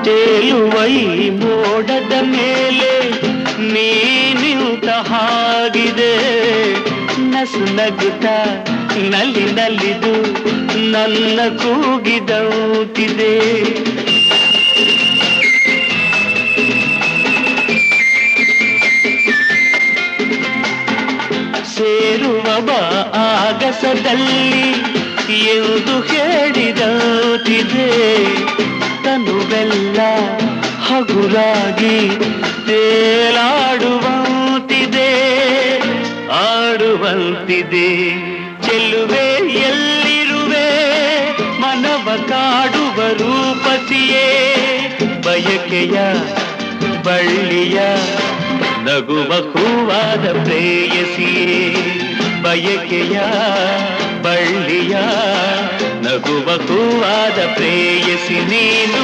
ತೇಲುವೈ ಮೋಡದ ಮೇಲೆ ನೀ ನಿಂತ ಹಾಗಿದೆ, ನಸು ನಗುತ್ತ ನಲ್ಲಿ ನಲಿದು ನನ್ನ ಕೂಗಿದಂತಿದೆ. ಸೇರುವ ಬಾ ಆಗಸದಲ್ಲಿ ಎಂದು ಹೇಳಿದಂತಿದೆ, ತನುವೆಲ್ಲ ಹಗುರಾಗಿ ತೇಲಾಡುವಂತಿದೆ, ಆಡುವಂತಿದೆ. ಚೆಲ್ಲುವೆ ಎಲ್ಲಿರುವೆ ಮನವ ಕಾಡುವ ರೂಪಸಿಯೇ, ಬಯಕೆಯ ಬಳ್ಳಿಯ ನಗುವ ಹೂವಾದ ಪ್ರೇಯಸಿಯೇ, ಬಯಕೆಯ ಬಳ್ಳಿಯ ನಗುವ ಹೂವಾದ ಪ್ರೇಯಸಿ ನೀನು.